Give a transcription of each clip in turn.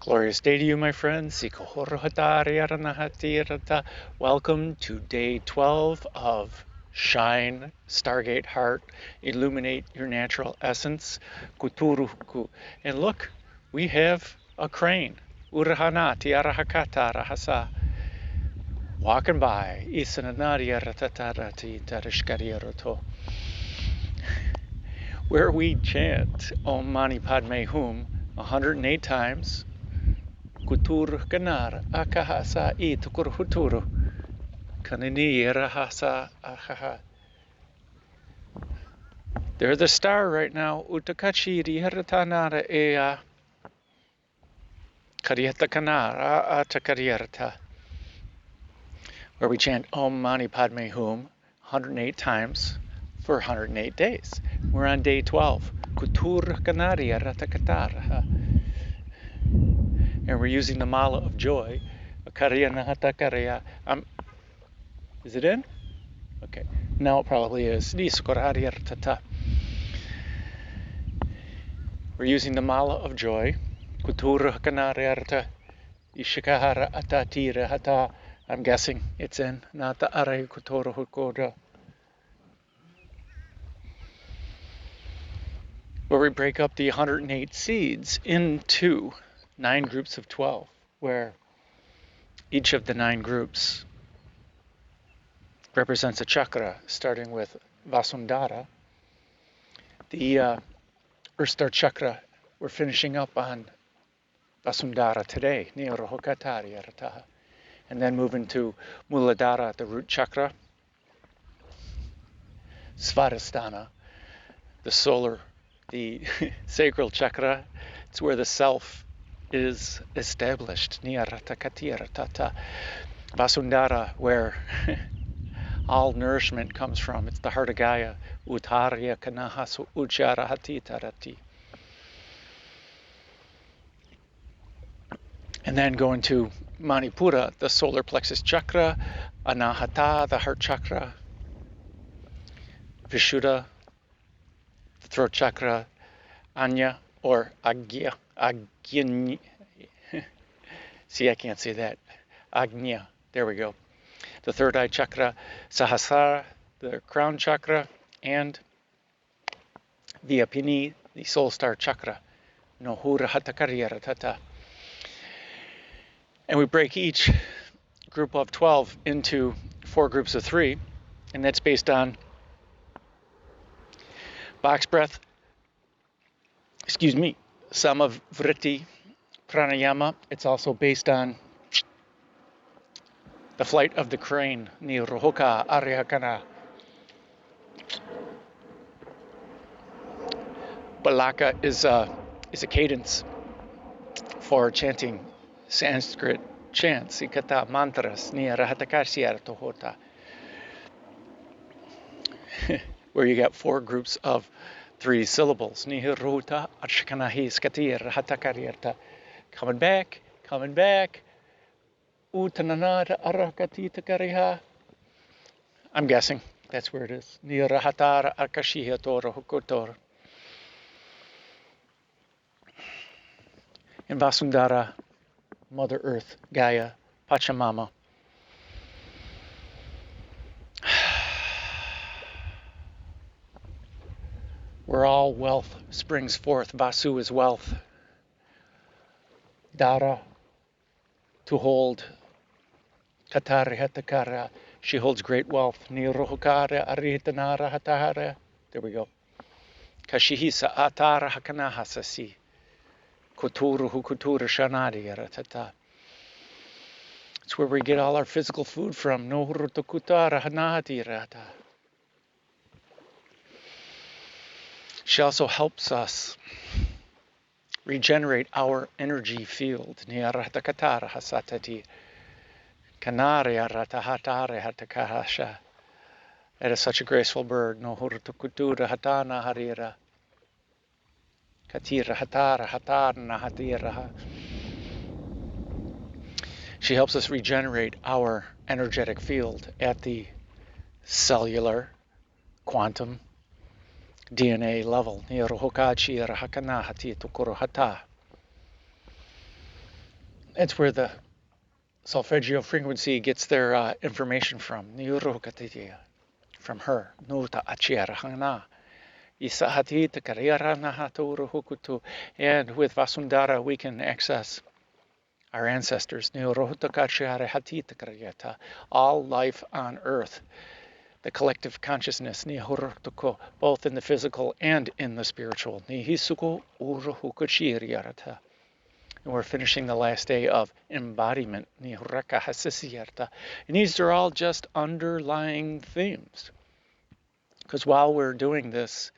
Glorious day to you, my friends. Welcome to day 12 of Shine, Stargate Heart, Illuminate Your Natural Essence, Kuturuku. And look, we have a crane, Urahanati Arahakata Rahasa, walking by, where we chant Om Mani Padme Hum 108 times. Kutur ganar akahasa I tukur huturu kanini rahasa ahaha. They're the star right now. Utakachi rihatanara ea kariata kanara atakariata. Where we chant Om Mani Padme Hum 108 times for 108 days. We're on day 12. Kutur ganari ratakatara. And we're using the mala of joy. Is it in? Okay. Now it probably is. We're using the mala of joy. I'm guessing it's in. Where we break up the 108 seeds into 9 groups of 12, where each of the 9 groups represents a chakra, starting with Vasundhara. The Earth Star Chakra, we're finishing up on Vasundhara today, and then moving to Muladhara, the root chakra, Svadhisthana, the solar, the sacral chakra. It's where the self is established. Vasundhara, where all nourishment comes from. It's the heart of Gaia. Uttarya kanahasu ucharahati tarati. And then going to Manipura, the solar plexus chakra, Anahata, the heart chakra, Vishuddha, the throat chakra, Anya, or Agya, see, I can't say that. Agnya, there we go. The third eye chakra, Sahasrara, the crown chakra, and Vyapini, the soul star chakra, Nohura Hatakaryarata. And we break each group of 12 into 4 groups of 3, and that's based on box breath, Samavritti, pranayama. It's also based on the flight of the crane, Nirohoka Aryakana. Balaka is a cadence for chanting Sanskrit chants, Ikata mantras, Niyarahatakashiaratohota, where you got 4 groups of 3 syllables. Nihiruta Arshakanahi Skatir Hatakaryarta. Coming back. Utananada Arakatita Kariha. I'm guessing that's where it is. Nirahatara Akashiha Tora Hukotor. In Vasundhara, Mother Earth, Gaia, Pachamama. Where all wealth springs forth. Vasu is wealth. Dara, to hold. Katarihatakara, she holds great wealth. Nirohukara arihitanara hatahara. There we go. Kashihisa atara hakanahasasi. Kuturu hukutura shanadi yaratata. It's where we get all our physical food from. Nohurutokutara hanahati rata. She also helps us regenerate our energy field. Niaratakatara hasatati. Kanaria ratahatare hatakahasha. That is such a graceful bird. Nohurtukutura hatana harira. Katira hatara hatarna hatiraha. She helps us regenerate our energetic field at the cellular, quantum, DNA level. Nirohokachi rahakana hati tukurohata. It's where the solfeggio frequency gets their information from. From her. Nuta achiara hana. And with Vasundhara, we can access our ancestors. All life on earth. The collective consciousness, both in the physical and in the spiritual. And we're finishing the last day of embodiment. And these are all just underlying themes. Because while we're doing this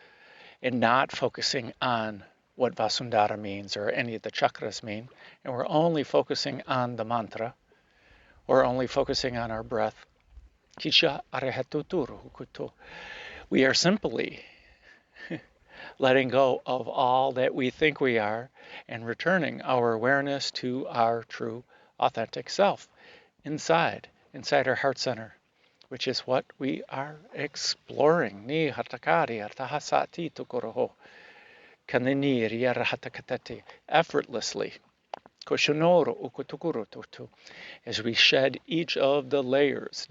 and not focusing on what Vasundhara means or any of the chakras mean, and we're only focusing on the mantra, or only focusing on our breath, we are simply letting go of all that we think we are and returning our awareness to our true, authentic self inside our heart center, which is what we are exploring. Effortlessly. As we shed each of the layers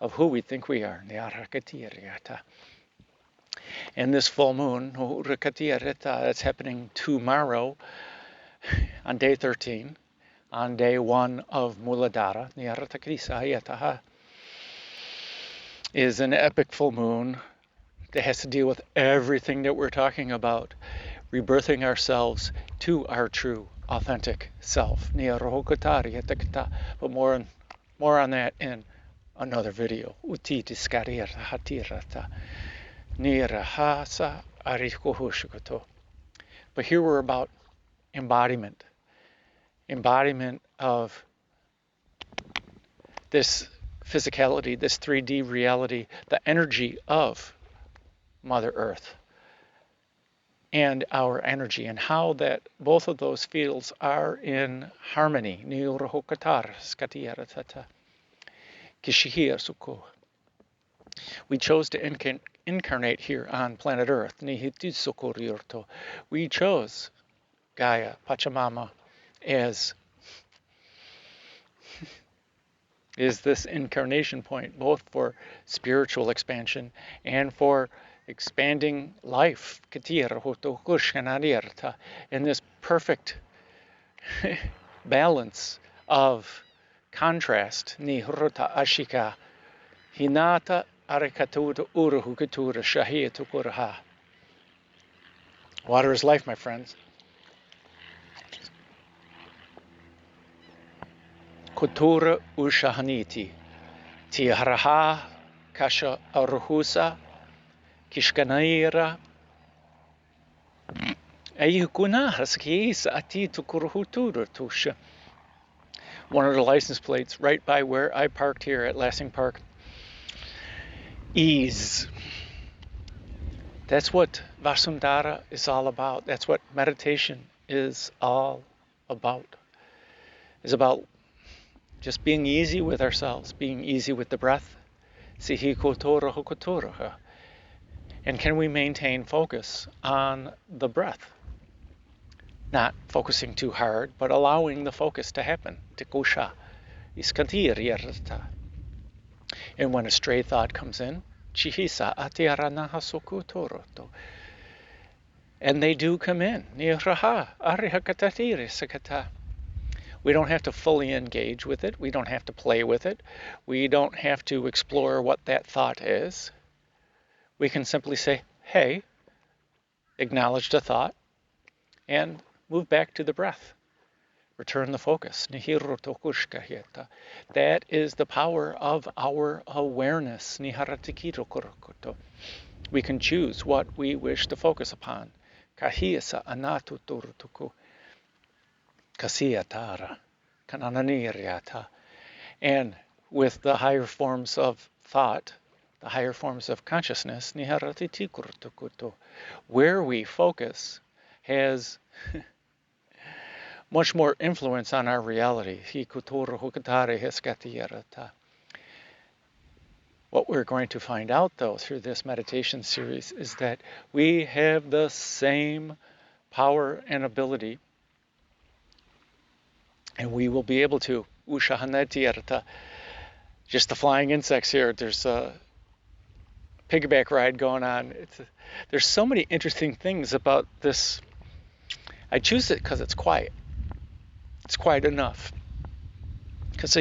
of who we think we are. And this full moon, that's happening tomorrow on day 13, on day 1 of Muladhara, is an epic full moon that has to deal with everything that we're talking about, rebirthing ourselves to our true, authentic self. But more on that in another video. But here we're about embodiment of this physicality, this 3D reality, the energy of Mother Earth and our energy, and how that both of those fields are in harmony. We chose to incarnate here on planet Earth. We chose Gaia, Pachamama, as is this incarnation point, both for spiritual expansion and for expanding life, in this perfect balance of contrast. Hinata arekatuta uruhukatura shahiatukuraha. Water is life, my friends. Kutura ushahaniti, tiaraha kasha aruhusa, kishkanaira, ayukunahas kiisa ati tukuruhutura tusha. One of the license plates right by where I parked here at Lassing Park. Ease. That's what Vasundhara is all about. That's what meditation is all about. It's about just being easy with ourselves, being easy with the breath. And can we maintain focus on the breath? Not focusing too hard, but allowing the focus to happen. And when a stray thought comes in, and they do come in. We don't have to fully engage with it. We don't have to play with it. We don't have to explore what that thought is. We can simply say, hey, acknowledge the thought, and move back to the breath. Return the focus. That is the power of our awareness. We can choose what we wish to focus upon. Kahiyasa anatu turutuku. Kasiyatara. Kanananiriata. And with the higher forms of thought, the higher forms of consciousness, where we focus has much more influence on our reality. What we're going to find out, though, through this meditation series is that we have the same power and ability And we will be able to. Just the flying insects here. There's a piggyback ride going on. There's so many interesting things about this. I choose it because it's quiet. It's quiet enough. It's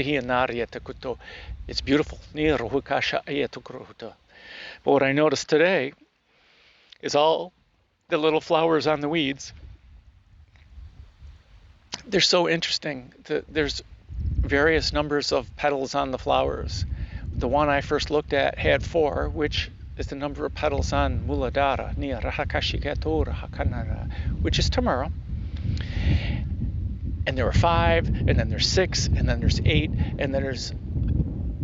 beautiful. But what I noticed today is all the little flowers on the weeds. They're so interesting. There's various numbers of petals on the flowers. The one I first looked at had 4, which is the number of petals on Muladhara, which is tomorrow. And there were 5, and then there's 6, and then there's 8, and then there's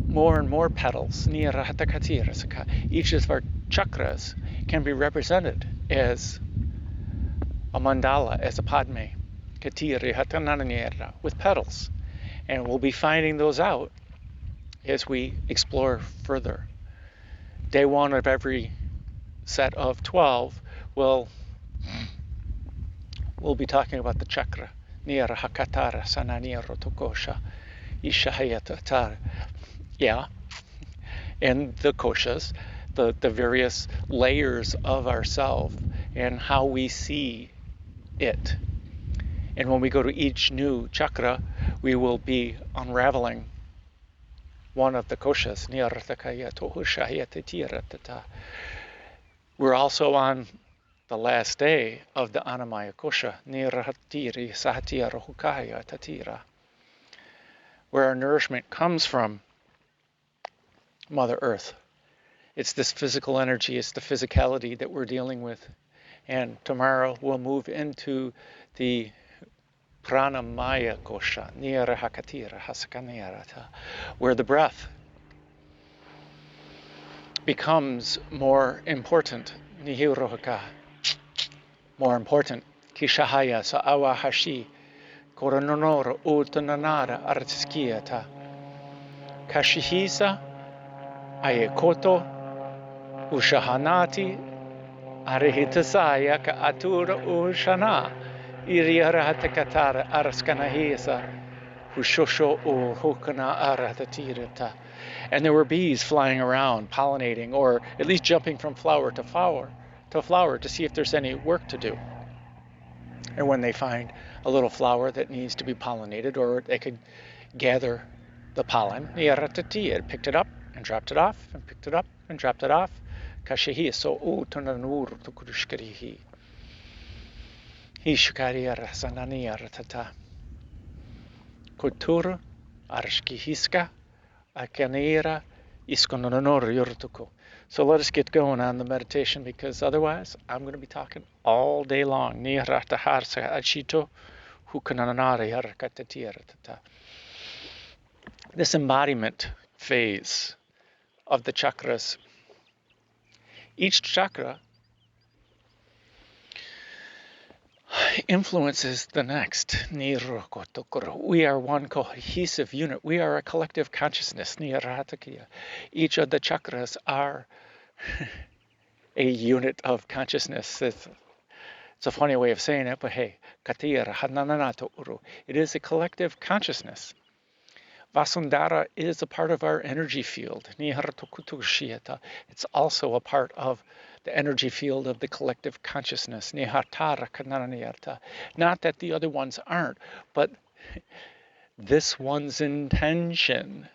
more and more petals. Each of our chakras can be represented as a mandala, as a padme, with petals. And we'll be finding those out as we explore further. Day 1 of every set of 12, we'll be talking about the chakra. Yeah, and the koshas, the various layers of ourself and how we see it. And when we go to each new chakra, we will be unraveling one of the koshas. We're also on the last day of the Annamaya kosha, where our nourishment comes from Mother Earth. It's this physical energy, it's the physicality that we're dealing with. And tomorrow we'll move into the Pranamaya kosha, where the breath becomes more important. More important. Kishahaya sa'awa hashi, korononora utananara artskiata. Kashihisa, ayekoto, ushahanati, arihitasaya ka atura ushana, iriarahatakatara araskanahisa, ushosho uhukana aratatirata. And there were bees flying around, pollinating, or at least jumping from flower to flower to see if there's any work to do. And when they find a little flower that needs to be pollinated, or they could gather the pollen, it picked it up and dropped it off, and picked it up and dropped it off. Kashihi so utunanur tukudushkarihi. Hishkariara sananiara tata. Kultura arshkihiska akanira iskononor yurtuku. So let us get going on the meditation, because otherwise I'm going to be talking all day long. This embodiment phase of the chakras. Each chakra influences the next. We are one cohesive unit. We are a collective consciousness. Each of the chakras are a unit of consciousness. It's a funny way of saying it, but hey, it is a collective consciousness. Vasundhara is a part of our energy field. It's also a part of the energy field of the collective consciousness. Not that the other ones aren't, but this one's intention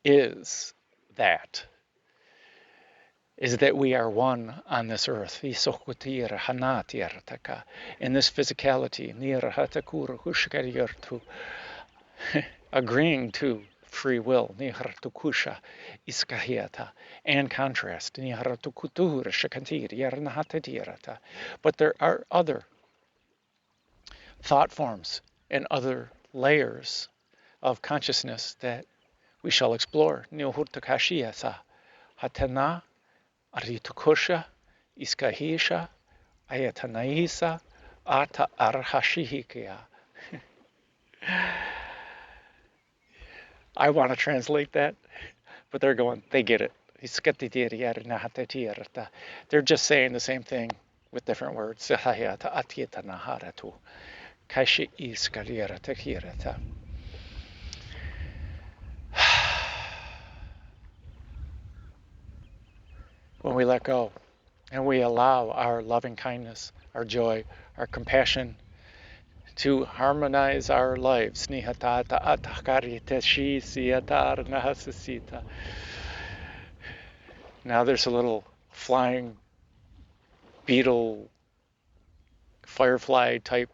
is that we are one on this earth. In this physicality, agreeing to free will, and contrast. But there are other thought forms and other layers of consciousness that we shall explore. Hatana, Aritukusha, Iskahisha, Ayatanaisa, Ata Arhashihikia. I want to translate that, but they're going, they get it. They're just saying the same thing with different words. Kaishi iskaliera takirata. When we let go and we allow our loving kindness, our joy, our compassion to harmonize our lives. Nihatata atakarita shi siatar nahasasita. Now there's a little flying beetle, firefly type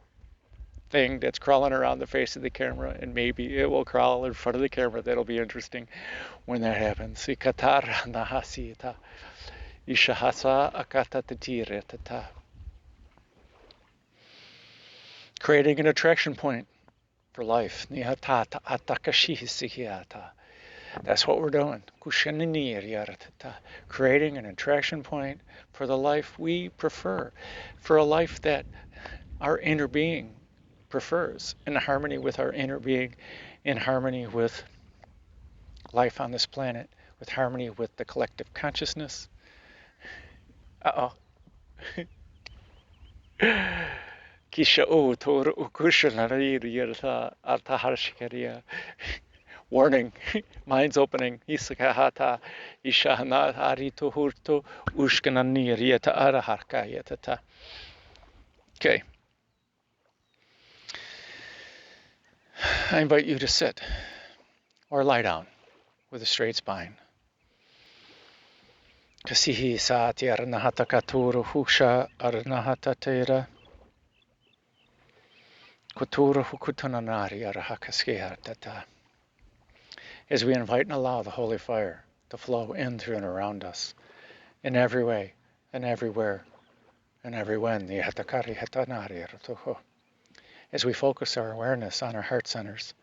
thing that's crawling around the face of the camera, and maybe it will crawl in front of the camera. That'll be interesting when that happens. Ikatar nahasita. Ishahasa akatatatira. Creating an attraction point for life. Nihatata atakashihisihiata. That's what we're doing. Creating an attraction point for the life we prefer, for a life that our inner being prefers, in harmony with our inner being, in harmony with life on this planet, with harmony with the collective consciousness. Kisha o tor ukushanariyata artaharshikaria. Warning, mind's opening. Isakahata ishahana arito hurto ushkananiriata araharkayatata. Okay. I invite you to sit or lie down with a straight spine. Kasihi saati arnahata katuru husha arnahata tera. Kuturu hukutananari arahakaskiartata. As we invite and allow the holy fire to flow in, through, and around us, in every way, and everywhere, and every when. As we focus our awareness on our heart centers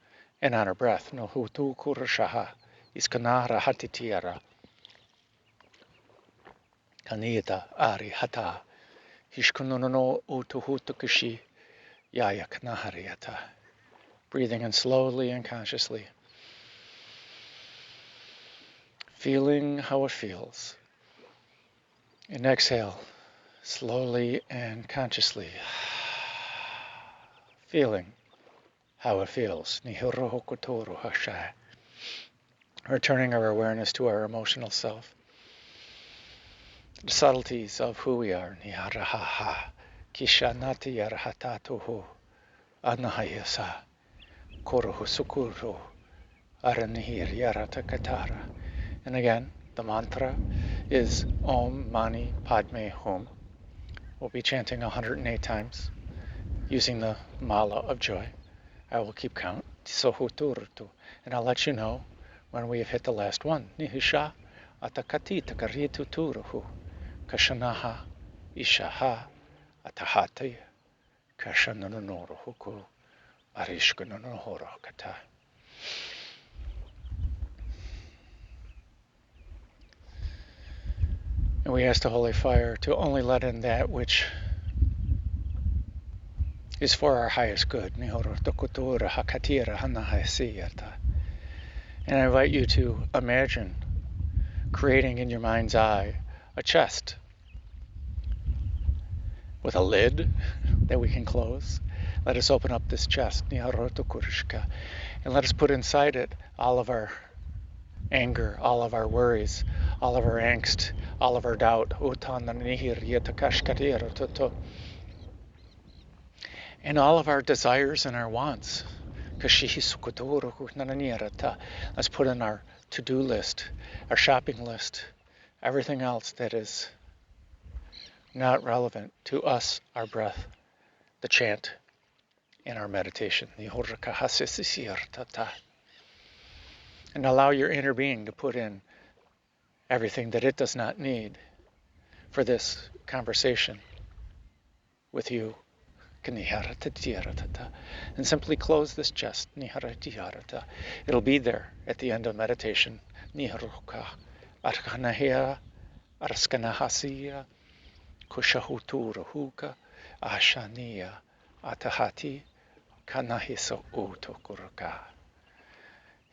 and on our breath. Nohutu kurashaha iskanara hatitiara. Kanita ari hata. Hishkunono utuhutukushi yaya kanahariata. Breathing in slowly and consciously. Feeling how it feels. And exhale, slowly and consciously. Feeling how it feels. Returning our awareness to our emotional self. The subtleties of who we are. Kishanati yarhatatuhu anahayasa koruhu sukuru aranihir yaratakatara. And again, the mantra is Om Mani Padme Hum. We'll be chanting 108 times using the mala of joy. I will keep count. And I'll let you know when we have hit the last one. Nihisha atakati takaritu turuhu kashanaha ishaha atahati kashananoruhuku arishkunanohorakata. And we ask the Holy Fire to only let in that which is for our highest good. And I invite you to imagine creating in your mind's eye a chest with a lid that we can close. Let us open up this chest, and let us put inside it all of our anger, all of our worries, all of our angst, all of our doubt, and all of our desires and our wants. Let's put in our to-do list, our shopping list, everything else that is not relevant to us, our breath, the chant, and our meditation. And allow your inner being to put in everything that it does not need for this conversation with you. And simply close this chest. It'll be there at the end of meditation. Kushahuturuhuka ashania atahati kanahiso utokuruka.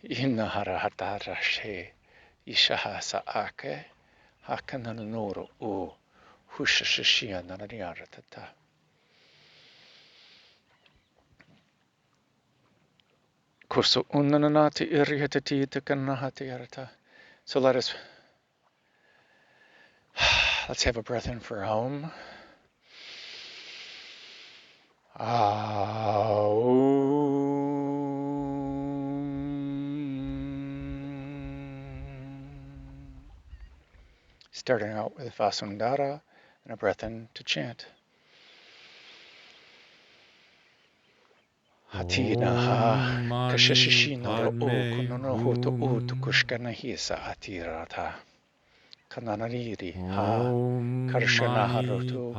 Inaharahatarashe ishahasa ake hakananuru u hushashishia nanariaratata. Koso unanati irrihatati takanahati arata. So let's have a breath in for home. Starting out with Vasundhara and a breath in to chant. Hatina ha kashashishina ro o konono hoto o to kushkana hisa atirata. Kananariri ha karshana haroto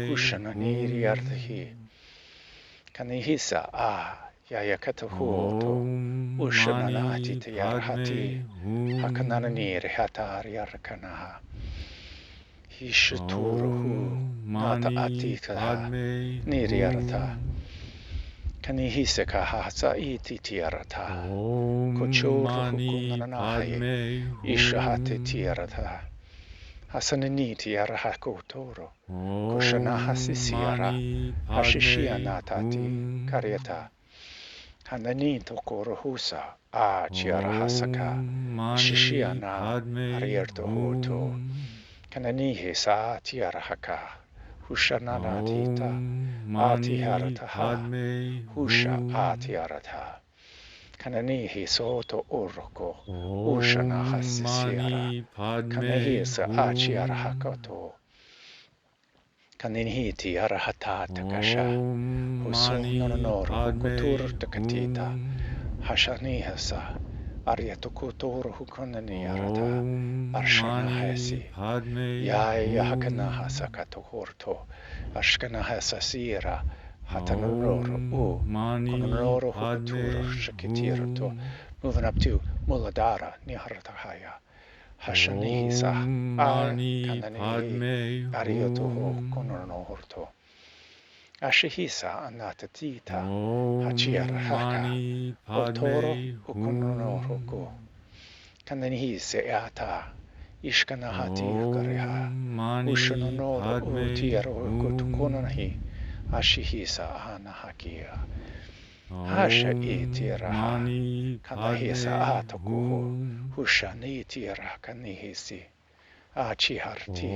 kushananiri artahi. Kanihisa a yayakata hoto ushananati tayarhati hakananiri hatari arkanaha. Hishaturuhu nata atita niriarta. Kanihisa kahasa iti tiarata. Kochoruhu kunananahaye ishahate tiarata. Hasanini tiarahakotoro. Kushanahasisiara hashishianatati karyata. Hanani tokorohusa a chiarahasaka. Shishiana harierto hoto. Kananihe sa tiarahaka, hushananatita, atiharataha, husha atiarata. Kananihe soto oroko, ushanahasisiara, kanahi sa achiarahakato. Kananihi tiarahata takasha, husunonoro hukutur takatita, hashaniha sa. Aryatokotoro hukonani arata arshanahasi yaya hakanaha sakatohorto ashkanahasa sira hatanonoro u kononoro hukuturo shakitirto. Moving up to Muladhara Niharatahaya Hashanihi sa kananihi aryotoho kononohorto Ashihisa anatatita hachiarahaka otoro ukunonoroko kananihise ata ishkanahati ukariha ushunonoro utiaro kutukononahi ashihisa anahakia hasha itiraha kanahisa atakuho hushanitira kanihisi Achiharti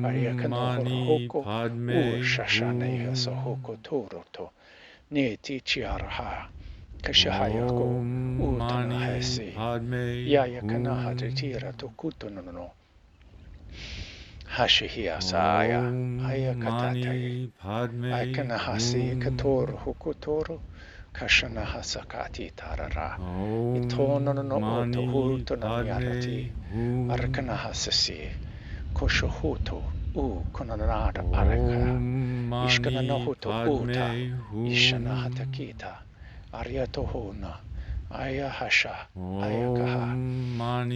Ayakanohoro Hoko Shashane Sohoko Toroto Neti Chiaraha Kashahayako Utanahesi Yayakanahati Tira Tokutonono Hashihia Saya Ayakatate Aikanahasi Katoro Hokotoro Kashanahasakati Tarara Itonono Oto Hutonanyarati Arkanahasasi Koshohuto Konanada Araka Ishkananahuto Uta Ishanahatakita Aryatohona Ayahasha Ayakaha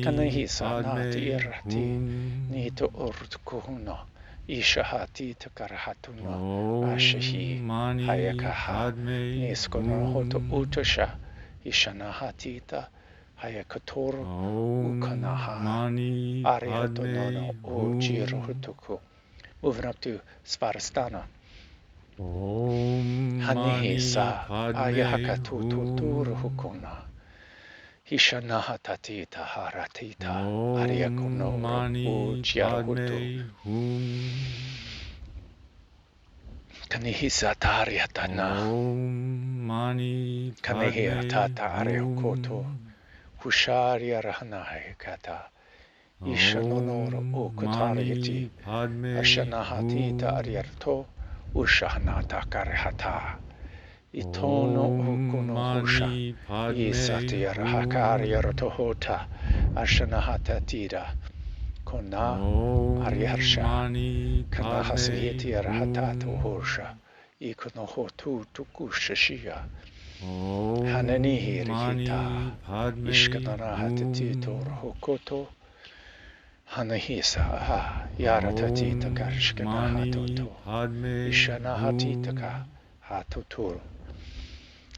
Kanahisa Nati Irati Nito Urtukuhuna Ishahati Takarahatuna Ashahi Hayakaha Niskonohoto Utasha Ishanahatita Hayakatoro Ukanaha Ariatonono Ujirohutuku. Moving up to Svarastana. Hanihisa Ayahakatuturuhukuna Hishanahatatita Haratita Ariakonoro Ujiaruhutu Kanihisa Tariatana Kanihia Tata Ariakoto Husharia Rahanai Kata Ishanonoro Ukutariati Ashanahatita Ariarto Ushahanata Karihata Itono Ukuno Husha Isatiara Hakaria Rotohota Ashanahata Tira Kona Ariarsha Kanahasihiti Arahatato Hosha Ikonohotu Tukushashia Hananihi Rikita Ishkanarahatatito Hokoto Hanahisa Yaratatita Karshkanahatoto Ishanahatitaka Hatuturu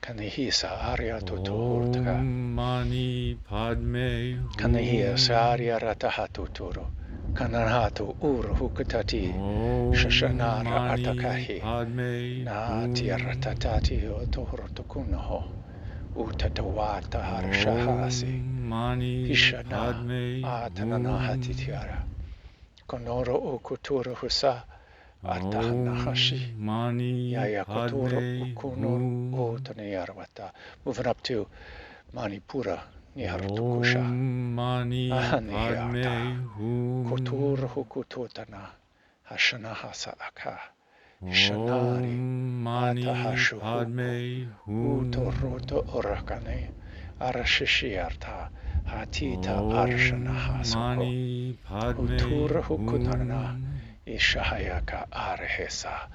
Kanihisa Ariatoto Hurtaka Kanihisa Ariaratahatuturu Kananato Hukatati Shashanara Atakahi Na Tiaratatati Otohortokunaho Utatawata Harshahasi, Hishana, Atananahati Tiara, Konoro Ukutura Husa, Atahanahashi, Yaya Kotura Ukunur, Utanayarvata. Moving up to Manipura, Nihartukusha, Ahanihiata, Kotur Hukututana, Hashanahasa Aka, Shanari, Atahashuhuku, Utoroto Orakane, Arashishiarta, Hatita Arshanahasoko, Utura Hukunana, Ishahayaka Arehesa,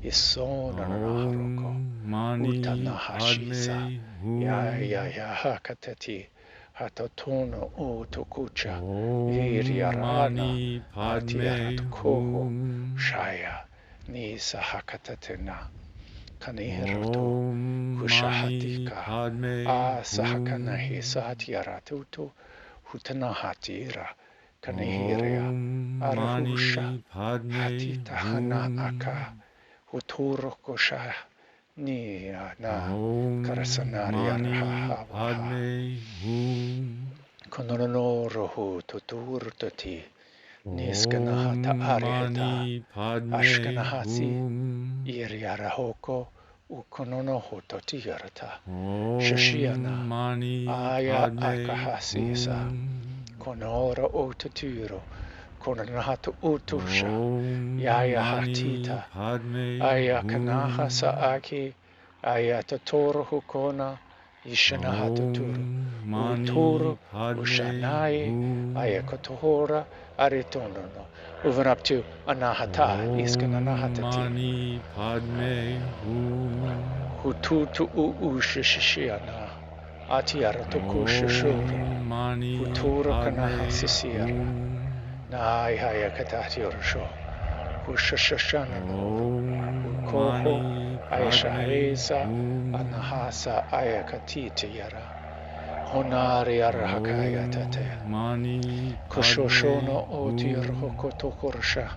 Isonaroko, Utanahashisa, Yaya Hakatati, Hatotono Utukucha, Iriarana, Atiaratukoho, Shaya, Nisa Hakatatena, Kanihirutu, Kushahatika, Asahakanahi Satiaratutu, Hutanahatira, Kanihiria, Arahusha, Hatitahana Aka, Huturokosha, Nia na Karasanaria Rahawaha, Konoronorohu Tuturtati, Niskanahata Arihata, Ashkanahasi, Iriarahoko, Ukononoho Totiarata, Shashiana, Aya Akahasisa, Konora Otaturo, Konanahata Utusha, Yaya Hatita, Aya Kanaha Saaki, Aya Tatoro Hukona, Ishanahatu Uturu, Ushanai, Aya Kotohora, Aritonono. Moving up to Anahata, Iskanahatati, Hututu Ushishiana, Atiara Tokushuru, Hutura Kanaha Sisia, Nai Haya Katati Orosho, Hushashanano, Ukoho, Aishaheza, Anahasa Ayakatiti Yara, Honari Arahakaya Tate, Koshoshono Otir Hokotokorsha,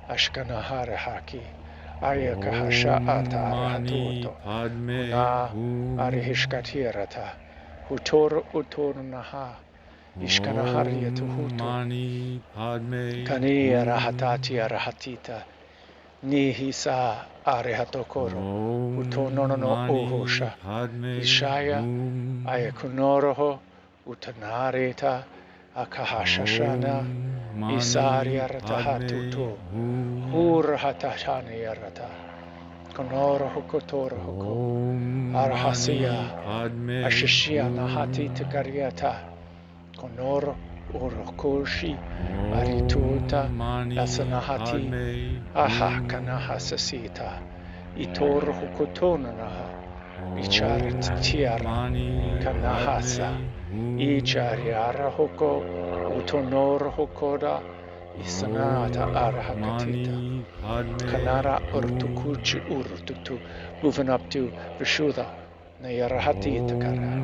Ashkanahara Haki, Ayakahasha Atarahatuto, Huna Arihishkatirata, Hutor Utornaha, Ishkanahariatu Hutu, Kani Arahatati Arahatita, Nihisa Arehatokoro, Utonono Ohosha, Ishaya, Ayakunoroho, Utanareta, Akahashashana, Isariaratahatuto, Urahatashaniarata, Konoro Hokotoro Hoko, Arhasia, Ashishiana Hati Tikariata, Konoro Urokoshi, Arituta, Yasanahati, Aha Kanahasasita, Itoro Hokotonaha, Icharat Tiara, Kanahasa, Ichariara Hoko, Utonor Hokoda, Isanata Arahakatita, Kanara Urtukuchi Urtutu, moving up to Vishuddha, Nayarahati Takara,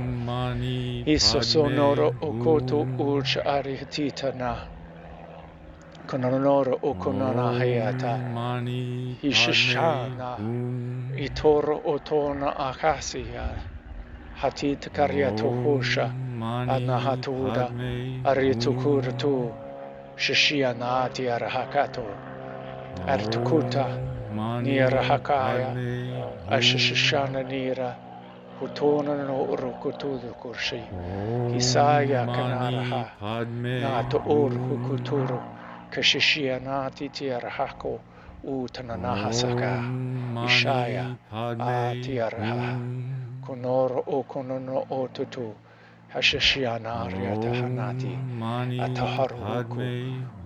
Isosonoro Okoto Urcha Arihatita na, Kononoro Okonana Hayata, Ishishana, Itoro Otona Akasiya, Hatit Kariato Hosha, Anahatuda, Aritukuratu, Shishianati Arahakato, Artukuta, Nirahakaya, Ashishana Nira, Hutona no Urukutu Kurshi, Hisaya Kanaraha, Nato Ur Hukuturu, Kashishianati Tiarahako, Utananahasaka, Ishaya, Atiaraha, Konoro Okonono Otutu, Hashashianaria Tahanati, Ataharuku,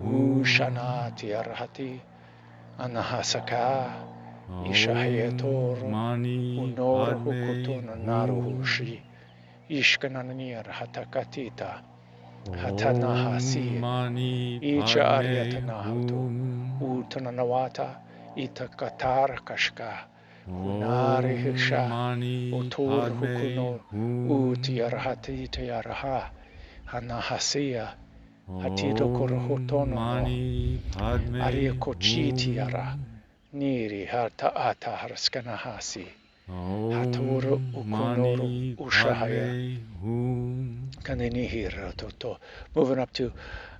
Ushanati Arhati, Anahasaka, Ishahayatoro, Unor Hukutuna Naruhushi, Ishkananir Hatakatita, Hatanahasi, Icha Ariatanahutu, Utananawata, Itakatar Kashka, Unari Hisha, Utur Hukuno, Utiarhati Tiaraha, Hanahasia, Hatido Korohotono, Ariakochitiara, Niri Hata Ata Harskanahasi, Hatoro ukonoro Mani ushahaya. Padme Hum. Kanenihira toto. Moving up to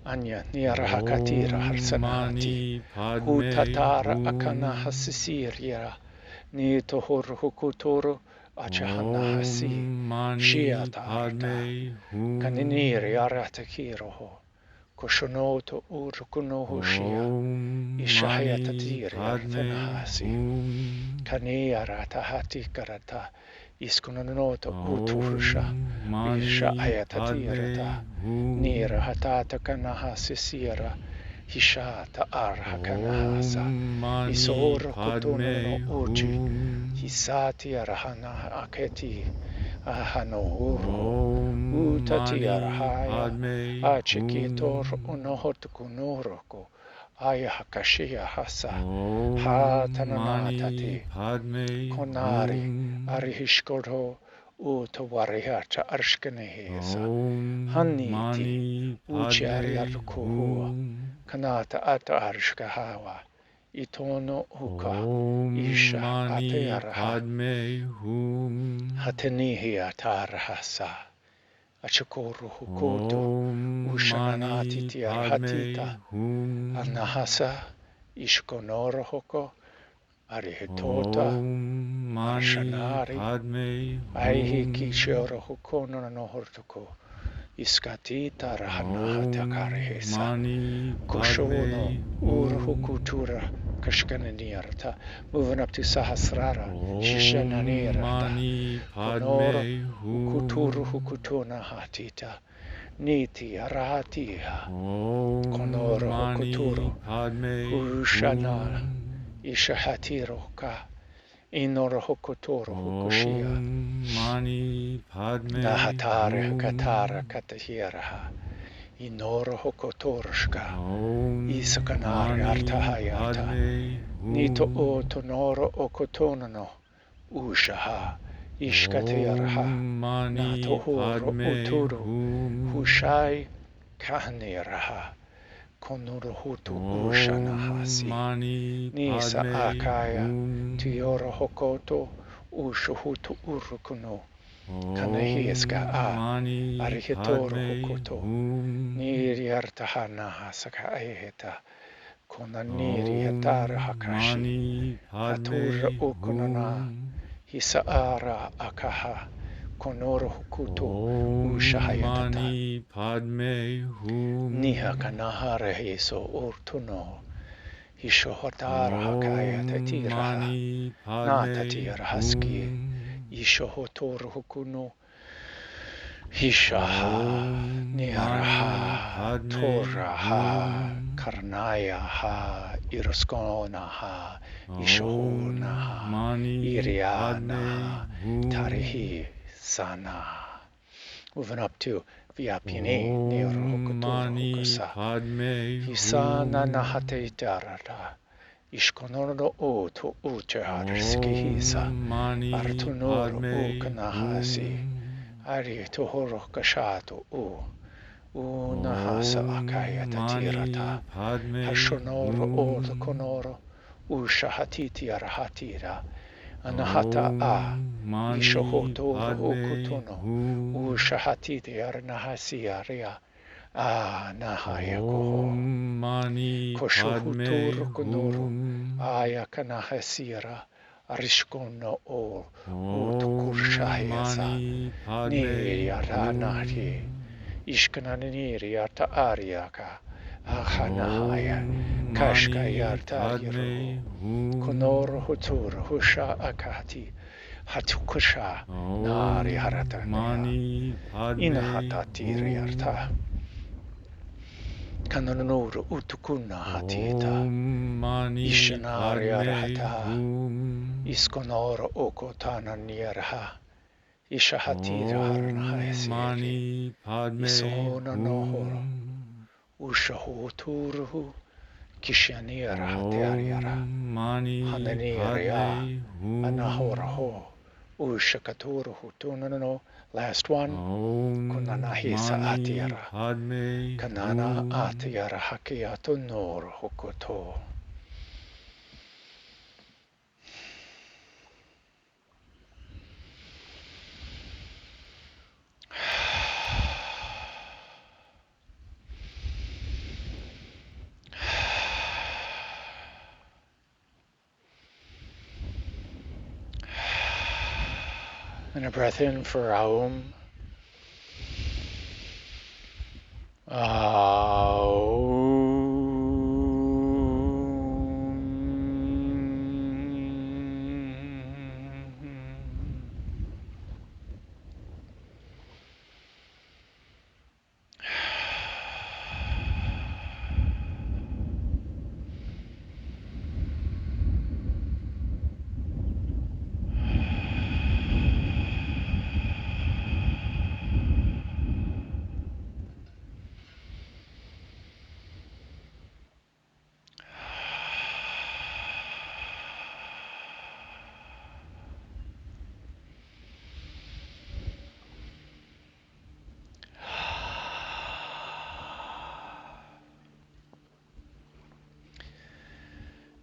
Anya Nirahakatira Harsanati. Mani Padme Hutatara akana Hum. hasisirya. Ni tohoro hukutoro achahana hasi. Mani Shiatarata. Padme Hum. Kaniniri aratakiroho. Koshonoto urukunoho shia. Mani Ishahayatatiri Padme arthanahasi. Hum. Kaniyarata hati karata. Iskunonoto uturusha. Isha Mani ayatatirata. Padme Hum. Nira hatata kanahasi sira. Hishata arhakanahasa. Mani Isoro kutono Padme uchi. Hum. Hisati arhana aketi. Ahano uro. Utati Mani arhaya. Padme Achikitor Hum. unohotukunoroko. Ayahakashia hasa. Mani Hatananatati. Padme Konari. Hum. Arihishkoto. Utawarihacha arshkanehesa. Haniti. Mani Uchari Padme arkuhua. Hum. Kanata ata arshkahawa. Itono uka. Isha Mani atayaraha. Padme Hum. Hatenihi atarahasa. Achakoru hukoto. Ushananati Mani tiarhatita. Padme Hum. Anahasa. Ishkonoro hoko. Arihitota. Mani Arshanari. Padme Aihi Hum. kishoro hukono no hortuko. Iskatita rahanahatakariesa. Mani Kushono Padme Hum. urhukutura kashkananirta. Moving up to Sahasrara. Shishananirta. Mani Konoro Padme ukuturu Hum. hukutuna hatita. Niti arahatiha. Konoro hukuturu. Mani Padme Hushana. Hum. Ishahatiroka. Inoro hukuturu hukushia. Mani Padme Nahatare katara Hum. katahiraha. Inoro hokotorshka. Isakanari Mani artahayata. Padme Nito Hum. o tonoro okotonono. Ushaha. Ishkatiraha. Mani Natohoro Padme uturu. Hum. Hushai kahniraha. Konuro hutu ushanahasi. Mani Nisa Padme akaya. Hum. Tioro hokoto. Ushuhutu urukuno. Kanahiska a. Mani Arihitoro Padme hukoto. Hum. Niri artahana saka aheta. Kona niri hatara hakashi. Mani Hatura Padme ukunana. Hum. Hisaara akaha. Konoro hukuto. Ushahayatata. Mani Padme Hum. Niha kanahara hiso urtuno. Hishohotara hakaya tatiraha. Mani Na Padme tatira haski. Hum. Ishohotoru hukuno. Hishaha. Mani Niraha. Padme Toraha. Hum. Karnayaha. Iruskonaha. Ishohonaha. Mani Irianaha. Padme Hum. Tarihi sana. Moving up to Vyapini. Nirohokotoro Mani hokosa. Padme Hisana Hum. nahate darada. Ishkonono o to uche hisa. Mani Artunoro u Padme kanahasi. Hum. Ari tohoro kashato u. Nahasa akaya tatirata. Mani Padme Hashonoro o Hum. konoro. Ushahatiti arahatira. Anahata a. Mani Ishohotoro Padme ukutono. Hum. Ushahatiti aranahasi aria. Nahaya koho. Mani Koshuhuturu Padme kunuru. Hum. Aya kanahasira. Arishkono o. Utukurshahesa. Mani Niri Padme aranari. Hum. Ishkananiri ata ariaka. Ahanahaya. Kashka Mani yarta yiru. Padme Hum. Konoro hutur husha akati. Hatukusha. Nari haratanea. Mani Padme Inahatatiri Hum. yarta. Kananuru utukuna hatita. Mani Ishanari Padme arhata. Hum. Iskonoro okotana nierha. Ishahatira harnahasiri. Mani Padme Isona nohoro. Hum. Ushahuturuhu. Kishanira hatariara. Mani Hananiria. Padme Hum. Anahoraho. Ushakaturuhu tunano. Last one. Kunanahisa Mani atira. Padme Kanana Hum. atira hakiato nor hokoto. And a breath in for Aum.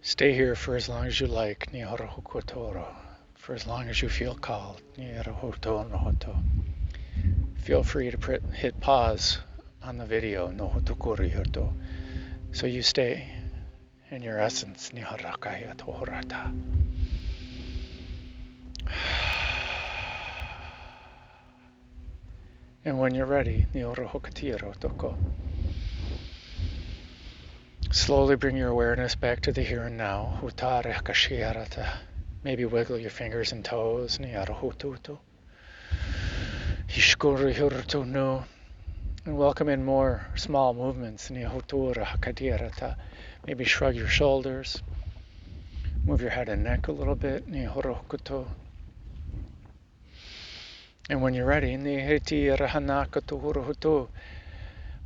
Stay here for as long as you like, for as long as you feel called. Feel free to hit pause on the video, so you stay in your essence. And when you're ready, slowly bring your awareness back to the here and now. Maybe wiggle your fingers and toes. And welcome in more small movements. Maybe shrug your shoulders. Move your head and neck a little bit. And when you're ready,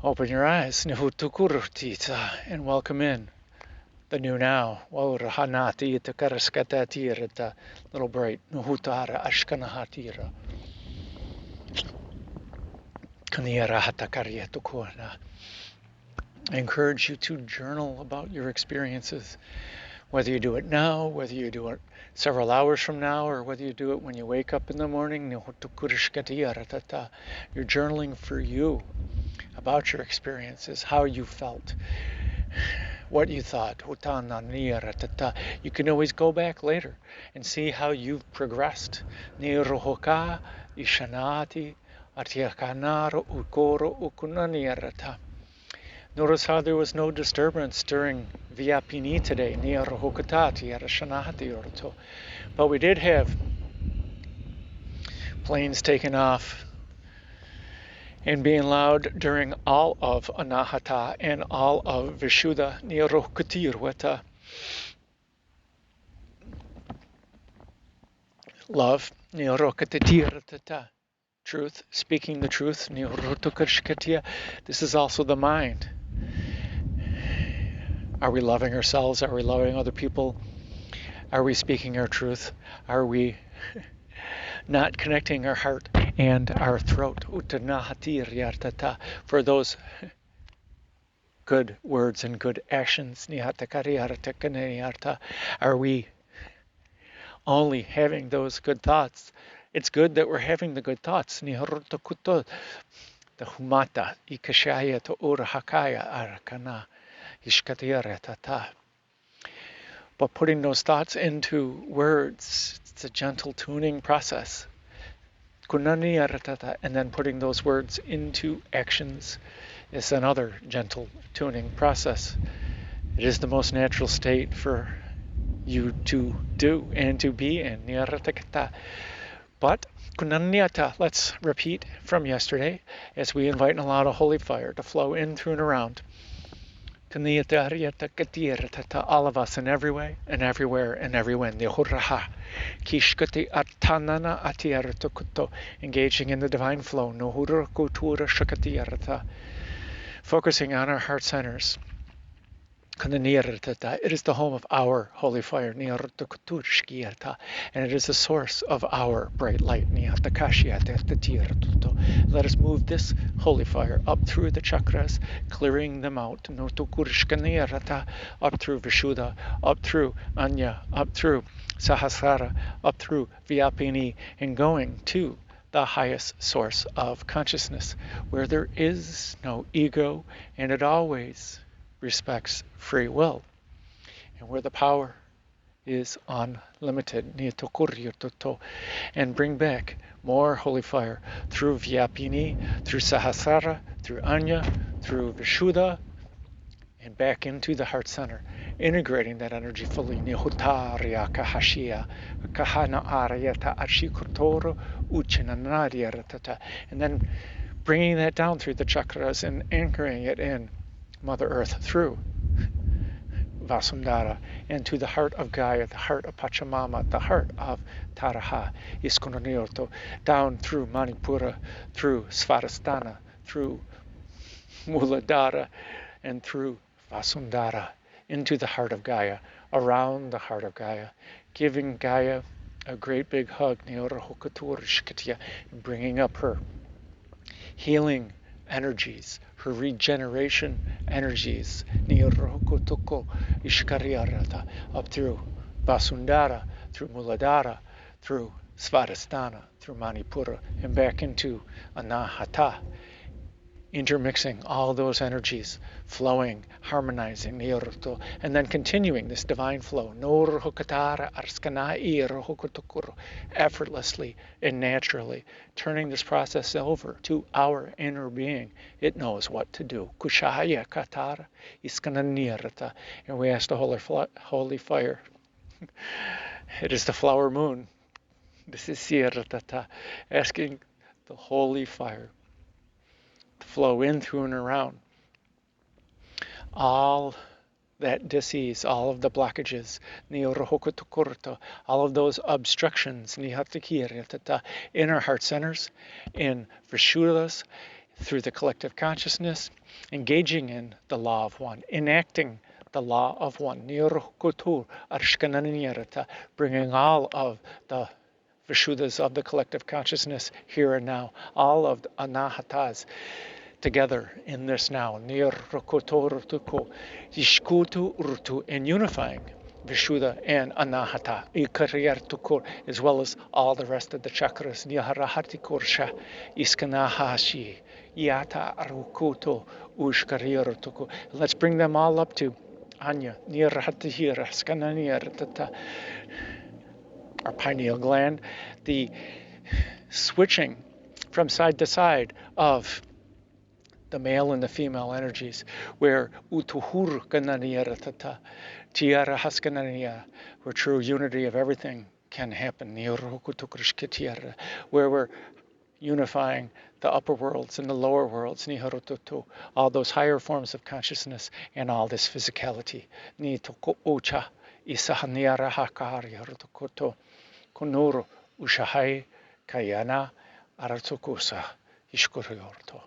open your eyes and welcome in the new now. Little bright. I encourage you to journal about your experiences, whether you do it now, whether you do it several hours from now, or whether you do it when you wake up in the morning. You're journaling for you about your experiences, how you felt, what you thought. You can always go back later and see how you've progressed. Notice how there was no disturbance during Vyapini today, but we did have planes taking off and being loud during all of Anahata and all of Vishuddha Nirokutirwata. Love, Nirokatitirtata. Truth, speaking the truth, Nirotukashkatia. This is also the mind. Are we loving ourselves? Are we loving other people? Are we speaking our truth? Are we not connecting our heart and our throat? For those good words and good actions. Are we only having those good thoughts? It's good that we're having the good thoughts. The humata ikashaya to urahakaya arakana ishkatiyaratata. But putting those thoughts into words, it's a gentle tuning process. And then putting those words into actions is another gentle tuning process. It is the most natural state for you to do and to be in. But let's repeat from yesterday as we invite and allow the holy fire to flow in, through, and around. All of us in every way and everywhere and everywhen. Engaging in the divine flow. Focusing on our heart centers. It is the home of our holy fire, and it is the source of our bright light. Let us move this holy fire up through the chakras, clearing them out, up through Vishuddha, up through Anya, up through Sahasrara, up through Vyapini, and going to the highest source of consciousness, where there is no ego, and it always respects free will, and where the power is unlimited. And bring back more holy fire through Vyapini, through Sahasrara, through Anya, through Vishuddha, and back into the heart center, integrating that energy fully. Nihotarya kahashia, kahana aryata ashikotoro, uchinanaryatata. And then bringing that down through the chakras and anchoring it in Mother Earth through Vasundhara, and to the heart of Gaia, the heart of Pachamama, the heart of Taraha, Iskononioto, down through Manipura, through Svadhisthana, through Muladhara, and through Vasundhara, into the heart of Gaia, around the heart of Gaia, giving Gaia a great big hug, bringing up her healing energies, her regeneration energies, up through Vasundhara, through Muladhara, through Svadhisthana, through Manipura, and back into Anahata, intermixing all those energies, flowing, harmonizing, and then continuing this divine flow, effortlessly and naturally, turning this process over to our inner being. It knows what to do. And we ask the holy fire. It is the flower moon. This is asking the holy fire to flow in, through, and around all that disease, all of the blockages, all of those obstructions in our heart centers, in Vishuddhas, through the collective consciousness, engaging in the law of one, enacting the law of one, bringing all of the Vishuddhas of the collective consciousness here and now, all of the anahatas together in this now, and unifying Vishuddha and Anahata, as well as all the rest of the chakras. Let's bring them all up to Anya, our pineal gland, the switching from side to side of the male and the female energies, where where true unity of everything can happen, where we're unifying the upper worlds and the lower worlds, all those higher forms of consciousness and all this physicality. Konoro ushahai kayana aratukusa ishkuriorto.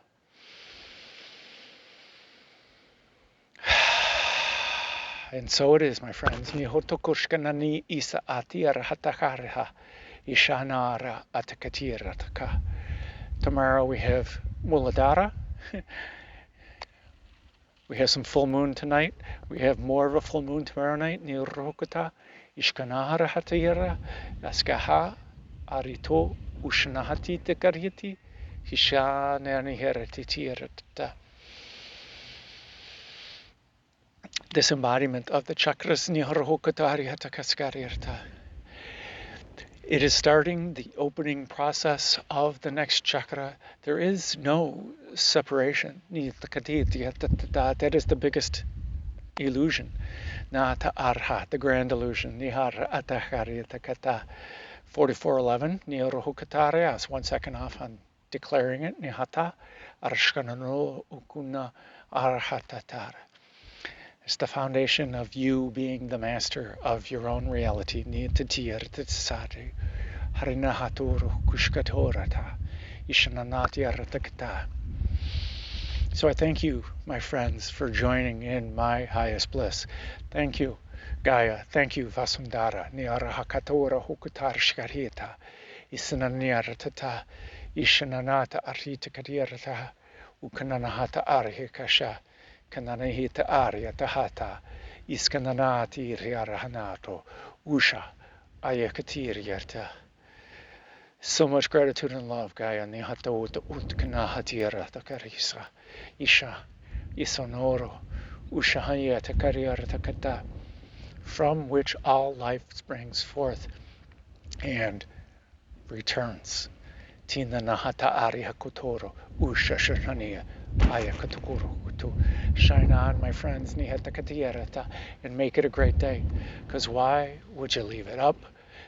And so it is, my friends. Mihotokushkanani isa atira hatakareha ishanara atakatirataka. Tomorrow we have Muladhara. We have some full moon tonight. We have more of a full moon tomorrow night. Nirokata ishkanahara hatayara askaha arito ushnahati tekaryati hishanani heretitiratata. This embodiment of the chakras, it is starting the opening process of the next chakra. There is no separation. That is the biggest illusion. The grand illusion. 4411. 1 second off on declaring it. Nihata arshkanano ukuna arhatatar. It's the foundation of you being the master of your own reality. So I thank you, my friends, for joining in my highest bliss. Thank you, Gaia. Thank you, Vasundhara. Niarahakatora hukutar shkarita. Isananiaratata. Ishananata arita kadirata. Ukananahata arhikasha. Kananahita arya tahata, iskananati riarahanato, usha, ayakatiriyarta. So much gratitude and love, Gaia. Nihata uta utkanahatira takarisa, isha, isonoro, usha hayata kariyarta kata. from which all life springs forth and returns. Tina nahata ariha kotoro, usha shashania, aya katukuru kutu. Shine on, my friends, nihata katierata, and make it a great day. Because why would you leave it up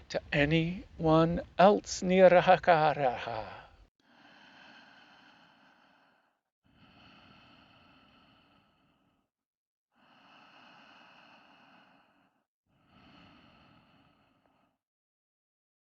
to anyone else? Nirahakaraha.